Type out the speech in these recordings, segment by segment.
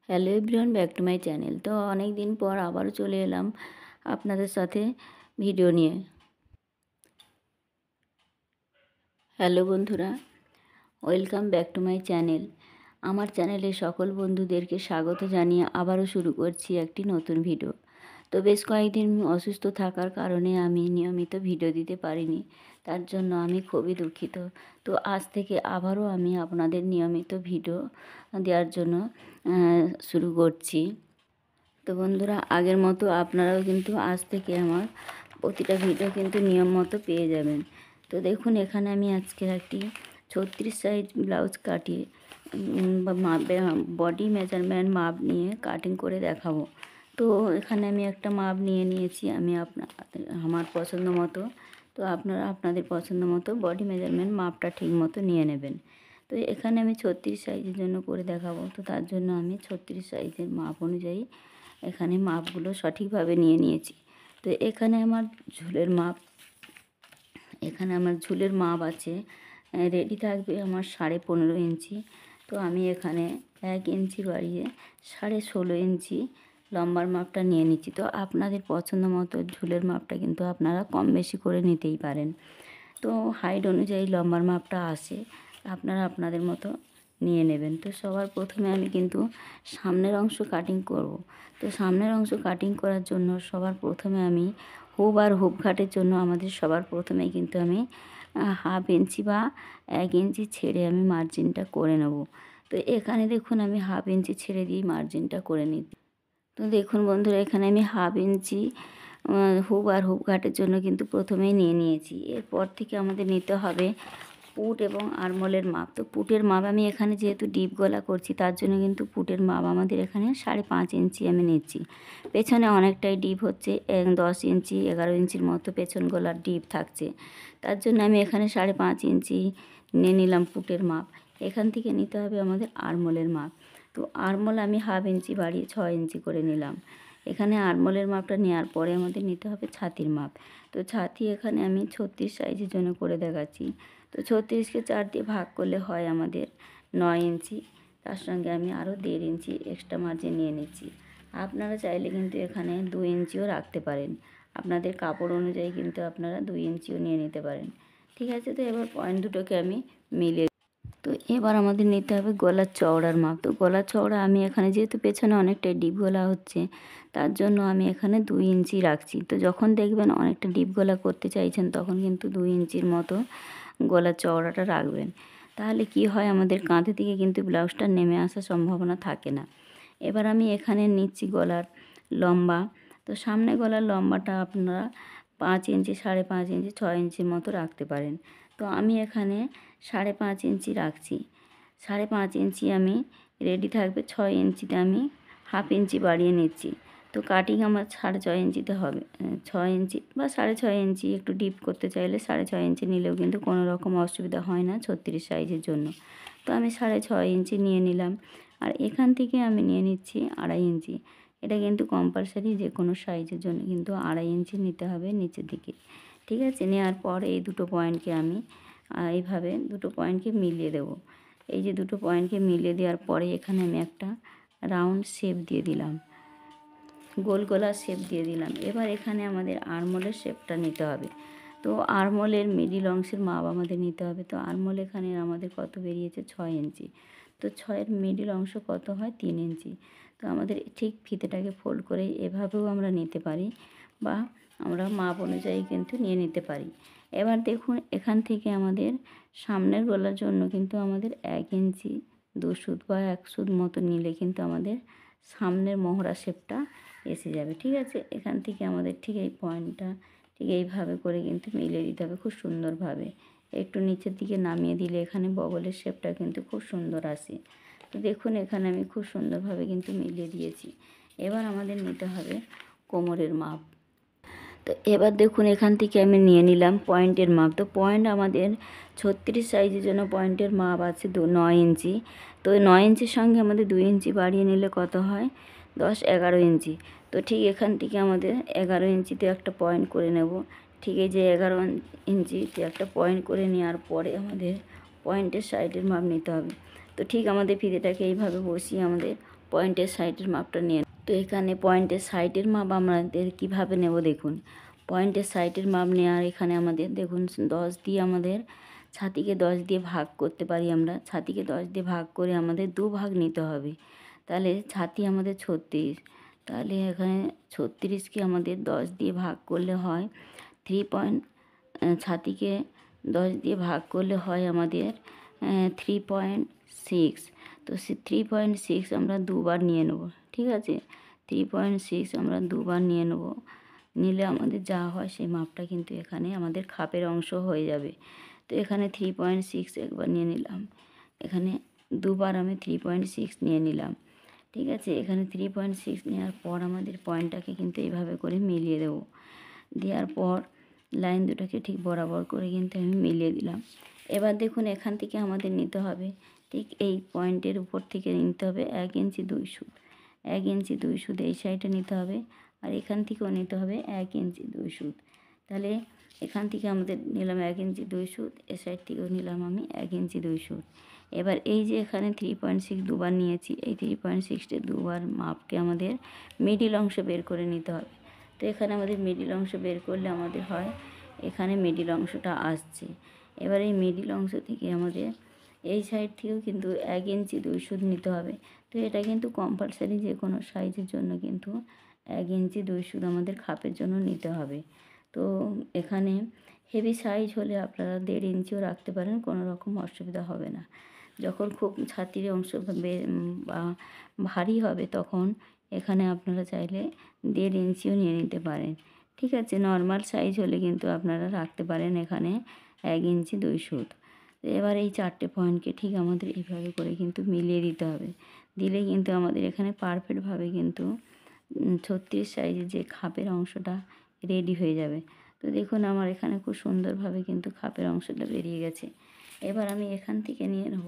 Hello everyone, back to my channel. তো অনেক দিন পর আবারও চলে এলাম আপনাদের সাথে ভিডিও নিয়ে। হ্যালো বন্ধুরা, welcome back to my channel. আমার চ্যানেলে সকল বন্ধুদেরকে স্বাগত জানিয়ে আবারও শুরু করছি একটি নতুন ভিডিও। তো বেশ কয়েকদিন অসুস্থ থাকার কারণে আমি নিয়মিত ভিডিও দিতে পারিনি, তার জন্য আমি খুবই দুঃখিত। তো আজ থেকে আবারও আমি আপনাদের নিয়মিত ভিডিও দেওয়ার জন্য শুরু করছি। তো বন্ধুরা, আগের মতো আপনারাও কিন্তু আজ থেকে আমার প্রতিটা ভিডিও কিন্তু নিয়ম মতো পেয়ে যাবেন। তো দেখুন, এখানে আমি আজকের একটি 36 সাইজ ব্লাউজ কাটিয়ে বডি মেজারমেন্ট মাপ নিয়ে কাটিং করে দেখাবো। তো এখানে আমি একটা মাপ নিয়ে নিয়েছি আমি আমার পছন্দ মতো। তো আপনারা আপনাদের পছন্দ মতো বডি মেজারমেন্ট মাপটা ঠিক মতো নিয়ে নেবেন। তো এখানে আমি 36 সাইজের জন্য করে দেখাবো। তো তার জন্য আমি 36 সাইজের মাপ অনুযায়ী এখানে মাপগুলো সঠিকভাবে নিয়ে নিয়েছি। তো এখানে আমার ঝুলের মাপ আছে, রেডি থাকবে আমার 15.5 ইঞ্চি। তো আমি এখানে 1 ইঞ্চি বাড়িয়ে 16.5 ইঞ্চি লম্বার মাপটা নিয়ে নিচ্ছি। তো আপনাদের পছন্দ মতো ঝুলের মাপটা কিন্তু আপনারা কম বেশি করে নিতেই পারেন। তো হাইট অনুযায়ী লম্বার মাপটা আসে, আপনারা আপনাদের মতো নিয়ে নেবেন। তো সবার প্রথমে আমি কিন্তু সামনের অংশ কাটিং করব। তো সামনের অংশ কাটিং করার জন্য সবার প্রথমে আমি হুপ আর হুপ ঘাটের জন্য আমাদের সবার প্রথমেই কিন্তু আমি 1/2 ইঞ্চি বা 1 ইঞ্চি ছেড়ে আমি মার্জিনটা করে নেব। তো এখানে দেখুন, আমি 1/2 ইঞ্চি ছেড়ে দিয়ে মার্জিনটা করে নিচ্ছি। তো দেখুন বন্ধুরা, এখানে আমি 1/2 ইঞ্চি হুপ আর হুপ ঘাটের জন্য কিন্তু প্রথমেই নিয়ে নিয়েছি। এরপর থেকে আমাদের নিতে হবে পুট এবং আরমোলের মাপ। তো পুটের মাপ আমি এখানে যেহেতু ডিপ গলা করছি, তার জন্য কিন্তু পুটের মাপ আমাদের এখানে 5.5 ইঞ্চি আমি নিচ্ছি। পেছনে অনেকটাই ডিপ হচ্ছে, 10 ইঞ্চি 11 ইঞ্চির মতো পেছন গলার ডিপ থাকছে। তার জন্য আমি এখানে 5.5 ইঞ্চি নিয়ে নিলাম পুটের মাপ। এখান থেকে নিতে হবে আমাদের আরমোলের মাপ। তো আরমোল আমি 1/2 ইঞ্চি বাড়িয়ে 6 ইঞ্চি করে নিলাম। এখানে আরমোলের মাপটা নেওয়ার পরে আমাদের নিতে হবে ছাতির মাপ। তো ছাতি এখানে আমি 36 সাইজের জন্য করে দেখাচ্ছি। তো 36কে 4 দিয়ে ভাগ করলে হয় আমাদের 9 ইঞ্চি। তার সঙ্গে আমি আরও 1.5 ইঞ্চি এক্সট্রা মার্জিন নিয়ে নিচ্ছি। আপনারা চাইলে কিন্তু এখানে 2 ইঞ্চিও রাখতে পারেন। আপনাদের কাপড় অনুযায়ী কিন্তু আপনারা 2 ইঞ্চিও নিয়ে নিতে পারেন। ঠিক আছে, তো এবার পয়েন্ট দুটোকে আমি মিলিয়ে, তো এবার আমাদের নিতে হবে গলার চওড়ার মাপ। তো গলার চওড়া আমি এখানে যেহেতু পেছনে অনেকটাই ডিপ গলা হচ্ছে, তার জন্য আমি এখানে 2 ইঞ্চি রাখছি। তো যখন দেখবেন অনেকটা ডিপ গলা করতে চাইছেন, তখন কিন্তু 2 ইঞ্চির মতো গলার চওড়াটা রাখবেন। তাহলে কি হয়, আমাদের কাঁধে থেকে কিন্তু ব্লাউজটা নেমে আসার সম্ভাবনা থাকে না। এবার আমি এখানে নিচ্ছি গলার লম্বা। তো সামনে গলার লম্বাটা আপনারা 5 ইঞ্চি 5.5 ইঞ্চি 6 ইঞ্চির মতো রাখতে পারেন। তো আমি এখানে 5.5 ইঞ্চি রাখছি। 5.5 ইঞ্চি আমি রেডি থাকবে, 6 ইঞ্চিতে আমি 1/2 ইঞ্চি বাড়িয়ে নিচ্ছি। তো কাটিং আমার 6.5 ইঞ্চিতে হবে, 6 ইঞ্চি বা 6.5 ইঞ্চি। একটু ডিপ করতে চাইলে 6.5 ইঞ্চি নিলেও কিন্তু কোনো রকম অসুবিধা হয় না 36 সাইজের জন্য। তো আমি 6.5 ইঞ্চি নিয়ে নিলাম। আর এখান থেকে আমি নিয়ে নিচ্ছি 2.5 ইঞ্চি। এটা কিন্তু কম্পালসারি, যে কোনো সাইজের জন্য কিন্তু 2.5 ইঞ্চি নিতে হবে নিচের দিকে। ঠিক আছে, নেওয়ার পর এই দুটো পয়েন্টকে আমি এইভাবে দুটো পয়েন্টকে মিলিয়ে দেব। এই যে দুটো পয়েন্টকে মিলিয়ে দেওয়ার পরে এখানে আমি একটা রাউন্ড শেপ দিয়ে দিলাম, গোল গলার শেপ দিয়ে দিলাম। এবার এখানে আমাদের আরমোলের শেপটা নিতে হবে। তো আরমোলের মিডিল অংশের মাপ আমাদের নিতে হবে। তো আরমোল এখানে আমাদের কত বেরিয়েছে, 6 ইঞ্চি। তো 6-এর মিডিল অংশ কত হয়, 3 ইঞ্চি। তো আমাদের ঠিক ফিতেটাকে ফোল্ড করে এভাবেও আমরা নিতে পারি, বা আমরা মাপ অনুযায়ী কিন্তু নিয়ে নিতে পারি। এবার দেখুন, এখান থেকে আমাদের সামনের গলার জন্য কিন্তু আমাদের 1 ইঞ্চি 2 সুত বা 1 সুত মতো নিলে কিন্তু আমাদের সামনের মহড়া শেপটা এসে যাবে। ঠিক আছে, এখান থেকে আমাদের ঠিক এই পয়েন্টটা ঠিক এইভাবে করে কিন্তু মিলিয়ে দিতে হবে খুব সুন্দরভাবে। একটু নিচের দিকে নামিয়ে দিলে এখানে বগলের শেপটা কিন্তু খুব সুন্দর আসে। তো দেখুন, এখানে আমি খুব সুন্দরভাবে কিন্তু মিলিয়ে দিয়েছি। এবার আমাদের নিতে হবে কোমরের মাপ। তো এবার দেখুন, এখান থেকে আমি নিয়ে নিলাম পয়েন্টের মাপ। তো পয়েন্ট আমাদের 36 সাইজের জন্য পয়েন্টের মাপ আছে 9 ইঞ্চি। তো 9 ইঞ্চির সঙ্গে আমাদের 2 ইঞ্চি বাড়িয়ে নিলে কত হয়, 11 ইঞ্চি। তো ঠিক এখান থেকে আমাদের 11 ইঞ্চিতে একটা পয়েন্ট করে নেব। ঠিক এই যে 11 ইঞ্চিতে একটা পয়েন্ট করে নেওয়ার পরে আমাদের পয়েন্টের সাইডের মাপ নিতে হবে। তো ঠিক আমাদের ফিতেটাকে এইভাবে বসিয়ে আমাদের পয়েন্টের সাইডের মাপটা নিয়ে, তো এখানে পয়েন্টের সাইডের মাপ আমাদের কীভাবে নেব দেখুন। পয়েন্টের সাইডের মাপ নেওয়ার এখানে আমাদের দেখুন 10 দিয়ে আমাদের ছাতিকে 10 দিয়ে ভাগ করতে পারি আমরা। ছাতিকে 10 দিয়ে ভাগ করে আমাদের 2 ভাগ নিতে হবে। তাহলে ছাতি আমাদের 36, তাহলে এখানে 36কে আমাদের 10 দিয়ে ভাগ করলে হয় 3 ছাতিকে 10 দিয়ে ভাগ করলে হয় আমাদের 3.6। তো সে 3.6 আমরা দুবার নিয়ে নেব, ঠিক আছে। 3.6 আমরা দুবার নিয়ে নেব, নিলে আমাদের যা হয় সেই মাপটা কিন্তু এখানে আমাদের খাপের অংশ হয়ে যাবে। তো এখানে 3.6 একবার নিয়ে নিলাম, এখানে দুবার আমি 3.6 নিয়ে নিলাম, ঠিক আছে। এখানে 3.6 নেওয়ার পর আমাদের পয়েন্টটাকে কিন্তু এইভাবে করে মিলিয়ে দেবো। দেওয়ার পর লাইন দুটোকে ঠিক বরাবর করে কিন্তু আমি মিলিয়ে দিলাম। এবার দেখুন এখান থেকে আমাদের নিতে হবে ঠিক এই পয়েন্টের উপর থেকে নিতে হবে 1 ইঞ্চি 2 সুত। 1 ইঞ্চি 2 সুত এই সাইডে নিতে হবে, আর এখান থেকেও নিতে হবে 1 ইঞ্চি 2 সুত। তাহলে এখান থেকে আমাদের নিলাম 1 ইঞ্চি 2 সুত, এ সাইড থেকেও নিলাম আমি 1 ইঞ্চি 2 সুত। এবার এই যে এখানে 3.6 দুবার নিয়েছি, এই 3.6টে দুবার মাপকে আমাদের মিডিল অংশ বের করে নিতে হবে। তো এখানে আমাদের মিডিল অংশ বের করলে আমাদের হয় এখানে মিডিল অংশটা আসছে। এবার এই মিডিল অংশ থেকে আমাদের এই সাইড থেকেও কিন্তু 1 ইঞ্চি 2 সুত নিতে হবে। তো এটা কিন্তু কম্পালসারি, যে কোনো সাইজের জন্য কিন্তু 1 ইঞ্চি 2 সুত আমাদের খাপের জন্য নিতে হবে। তো এখানে হেভি সাইজ হলে আপনারা 1.5 ইঞ্চিও রাখতে পারেন, কোনো রকম অসুবিধা হবে না। যখন খুব ছাতির অংশ বা ভারী হবে তখন এখানে আপনারা চাইলে 1.5 ইঞ্চিও নিয়ে নিতে পারেন, ঠিক আছে। নর্মাল সাইজ হলে কিন্তু আপনারা রাখতে পারেন এখানে 1 ইঞ্চি 2 সুত। এবার এই 4টে পয়েন্টকে ঠিক আমাদের এইভাবে করে কিন্তু মিলিয়ে দিতে হবে। দিলে কিন্তু আমাদের এখানে পারফেক্টভাবে কিন্তু 36 সাইজের যে খাপের অংশটা রেডি হয়ে যাবে। তো দেখুন আমার এখানে খুব সুন্দরভাবে কিন্তু খাপের অংশটা বেরিয়ে গেছে। এবার আমি এখান থেকে নিয়ে নেব,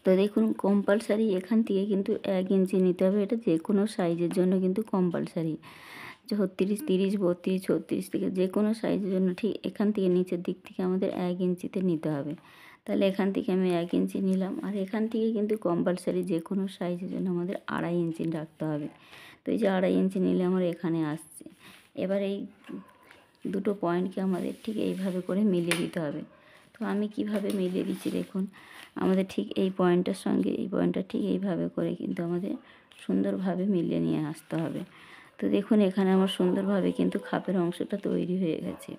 তো দেখুন কম্পালসারি এখান থেকে কিন্তু 1 ইঞ্চি নিতে হবে। এটা যে কোনো সাইজের জন্য কিন্তু কম্পালসারি, 36, 30, 32, 36 থেকে যে কোনো সাইজের জন্য ঠিক এখান থেকে নিচের দিক থেকে আমাদের 1 ইঞ্চিতে নিতে হবে। তাহলে এখান থেকে আমি 1 ইঞ্চি নিলাম, আর এখান থেকে কিন্তু কম্পালসারি যে কোনো সাইজের জন্য আমাদের 2.5 ইঞ্চি রাখতে হবে। তো এই যে 2.5 ইঞ্চি নিলে আমার এখানে আসছে। এবার এই দুটো পয়েন্টকে আমাদের ঠিক এইভাবে করে মিলিয়ে দিতে হবে। তো আমি কিভাবে মিলিয়ে দিচ্ছি দেখুন, আমাদের ঠিক এই পয়েন্টটার সঙ্গে এই পয়েন্টটা ঠিক এইভাবে করে কিন্তু আমাদের সুন্দরভাবে মিলিয়ে নিয়ে আসতে হবে। তো দেখুন এখানে আমার সুন্দরভাবে কিন্তু খাপের অংশটা তৈরি হয়ে গেছে।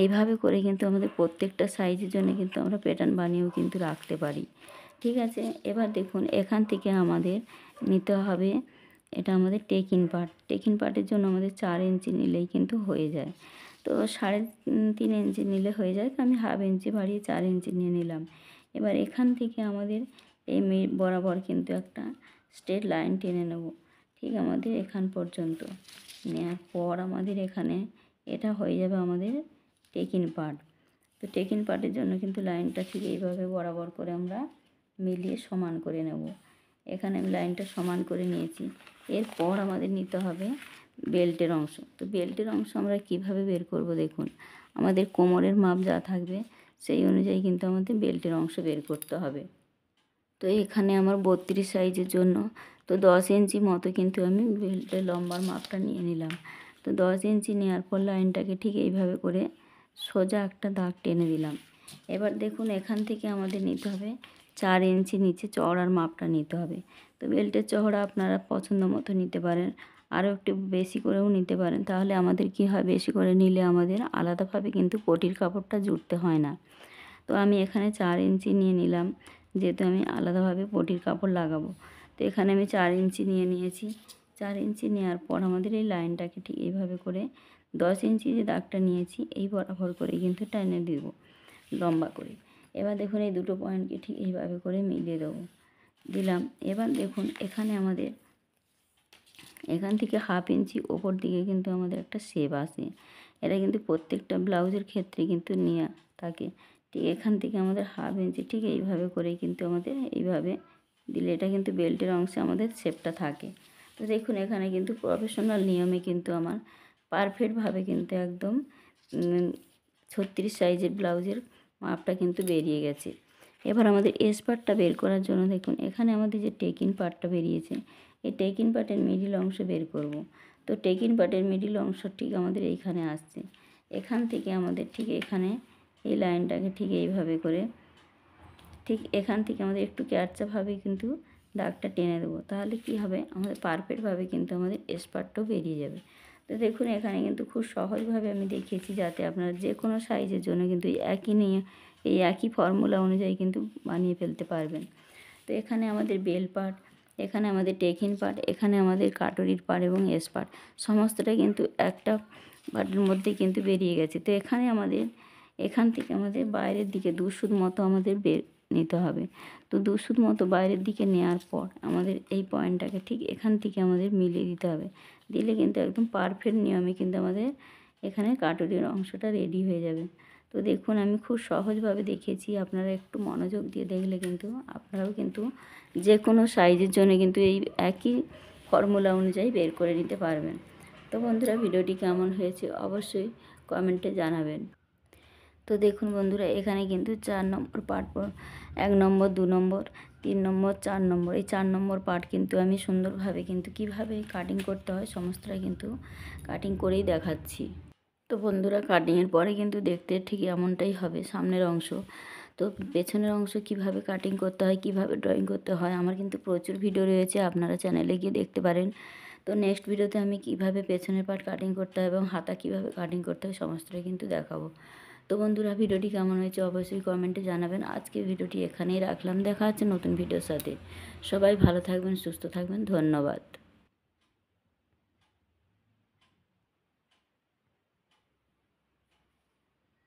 এইভাবে করে কিন্তু আমাদের প্রত্যেকটা সাইজের জন্য কিন্তু আমরা প্যাটার্ন বানিয়েও কিন্তু রাখতে পারি, ঠিক আছে। এবার দেখুন এখান থেকে আমাদের নিতে হবে, এটা আমাদের টেকিং পার্ট। টেকিং পার্টের জন্য আমাদের 4 ইঞ্চি নিলেই কিন্তু হয়ে যায়। তো 3.5 ইঞ্চি নিলে হয়ে যায়, তো আমি 1/2 ইঞ্চি বাড়িয়ে 4 ইঞ্চি নিয়ে নিলাম। এবার এখান থেকে আমাদের এই বরাবর কিন্তু একটা স্ট্রেট লাইন টেনে নেব, ঠিক আমাদের এখান পর্যন্ত। নেওয়ার পর আমাদের এখানে এটা হয়ে যাবে আমাদের টেকিং পার্ট। তো টেকিং পার্টের জন্য কিন্তু লাইনটা ঠিক এইভাবে বরাবর করে আমরা মিলিয়ে সমান করে নেব। এখানে আমি লাইনটা সমান করে নিয়েছি। এরপর আমাদের নিতে হবে বেল্টের অংশ। তো বেল্টের অংশ আমরা কিভাবে বের করব দেখুন, আমাদের কোমরের মাপ যা থাকবে সেই অনুযায়ী কিন্তু আমাদের বেল্টের অংশ বের করতে হবে। তো এখানে আমার 32 সাইজের জন্য তো 10 ইঞ্চি মতো কিন্তু আমি বেল্টের লম্বার মাপটা নিয়ে নিলাম। তো 10 ইঞ্চি নেওয়ার পর লাইনটাকে ঠিক এইভাবে করে সোজা একটা দাগ টেনে দিলাম। এবার দেখুন এখান থেকে আমাদের নিতে হবে 4 ইঞ্চি নিচে চওড়ার মাপটা নিতে হবে। তো বেল্টের চওড়া আপনারা পছন্দ মতো নিতে পারেন, আরও একটু বেশি করেও নিতে পারেন। তাহলে আমাদের কি হয়, বেশি করে নিলে আমাদের আলাদাভাবে কিন্তু পটির কাপড়টা জুড়তে হয় না। তো আমি এখানে 4 ইঞ্চি নিয়ে নিলাম, যেহেতু আমি আলাদাভাবে পটির কাপড় লাগাবো। তো এখানে আমি 4 ইঞ্চি নিয়ে নিয়েছি। 4 ইঞ্চি নেওয়ার পর আমাদের এই লাইনটাকে ঠিক এইভাবে করে 10 ইঞ্চি যে দাগটা নিয়েছি এই বরাবর করে কিন্তু টেনে দেব লম্বা করে। এবার দেখুন এই দুটো পয়েন্টকে ঠিক এইভাবে করে মিলিয়ে দেবো, দিলাম। এবার দেখুন এখানে আমাদের এখান থেকে 1/2 ইঞ্চি ওপর দিকে কিন্তু আমাদের একটা শেপ আসে। এটা কিন্তু প্রত্যেকটা ব্লাউজের ক্ষেত্রে কিন্তু নেওয়া থাকে। ঠিক এখান থেকে আমাদের 1/2 ইঞ্চি ঠিক এইভাবে করেই কিন্তু আমাদের এইভাবে দিলে এটা কিন্তু বেল্টের অংশে আমাদের শেপটা থাকে। তো দেখুন এখানে কিন্তু প্রফেশনাল নিয়মে কিন্তু আমার পারফেক্টভাবে কিন্তু একদম 36 সাইজের ব্লাউজের মাপটা কিন্তু বেরিয়ে গেছে। এবার আমাদের এস পার্টটা বের করার জন্য দেখুন এখানে আমাদের যে টেকিন পার্টটা বেরিয়েছে, এই টেকিন পার্টের মিডিল অংশ বের করব। তো টেকিন পার্টের মিডিল অংশ ঠিক আমাদের এইখানে আসছে। এখান থেকে আমাদের ঠিক এখানে এই লাইনটাকে ঠিক এইভাবে করে ঠিক এখান থেকে আমাদের একটু ক্যারচাভাবে কিন্তু দাগটা টেনে দেবো। তাহলে কি হবে, আমাদের পারফেক্টভাবে কিন্তু আমাদের এস পার্টটাও বেরিয়ে যাবে। তো দেখুন এখানে কিন্তু খুব সহজভাবে আমি দেখিয়েছি, যাতে আপনারা যে কোনো সাইজের জন্য কিন্তু এই একই ফর্মুলা অনুযায়ী কিন্তু বানিয়ে ফেলতে পারবেন। তো এখানে আমাদের বেল পার্ট, এখানে আমাদের টেকিন পার্ট, এখানে আমাদের কাটরির পার্ট এবং এস পার্ট সমস্তটা কিন্তু একটা পার্টের মধ্যে কিন্তু বেরিয়ে গেছে। তো এখান থেকে আমাদের বাইরের দিকে 2 সুত মতো আমাদের নিতে হবে। তো 2 সুত মতো বাইরের দিকে নেওয়ার পর আমাদের এই পয়েন্টটাকে ঠিক এখান থেকে আমাদের মিলিয়ে দিতে হবে। দিলে কিন্তু একদম পারফেক্ট নিয়মে কিন্তু আমাদের এখানে কাটরির অংশটা রেডি হয়ে যাবে। তো দেখুন আমি খুব সহজভাবে দেখিয়েছি, আপনারা একটু মনোযোগ দিয়ে দেখলে কিন্তু আপনারাও কিন্তু যে কোনো সাইজের জন্য কিন্তু এই একই ফর্মুলা অনুযায়ী বের করে নিতে পারবেন। তো বন্ধুরা ভিডিওটি কেমন হয়েছে অবশ্যই কমেন্টে জানাবেন। তো দেখুন বন্ধুরা এখানে কিন্তু 4 নম্বর পার্ট, 1 নম্বর, 2 নম্বর, 3 নম্বর, 4 নম্বর, এই 4 নম্বর পার্ট কিন্তু আমি সুন্দরভাবে কিন্তু কীভাবে কাটিং করতে হয় সমস্তটা কিন্তু কাটিং করেই দেখাচ্ছি। তো বন্ধুরা কাটিংয়ের পরে কিন্তু দেখতে ঠিক এমনটাই হবে সামনের অংশ। তো পেছনের অংশ কিভাবে কাটিং করতে হয়, কিভাবে ড্রয়িং করতে হয়, আমার কিন্তু প্রচুর ভিডিও রয়েছে, আপনারা চ্যানেলে গিয়ে দেখতে পারেন। তো নেক্সট ভিডিওতে আমি কিভাবে পেছনের পার্ট কাটিং করতে হয় এবং হাতা কিভাবে কাটিং করতে হয় সমস্তটাই কিন্তু দেখাবো। তো বন্ধুরা ভিডিওটি কেমন হয়েছে অবশ্যই কমেন্টে জানাবেন। আজকে ভিডিওটি এখানেই রাখলাম, দেখা হচ্ছে নতুন ভিডিওর সাথে। সবাই ভালো থাকবেন, সুস্থ থাকবেন, ধন্যবাদ।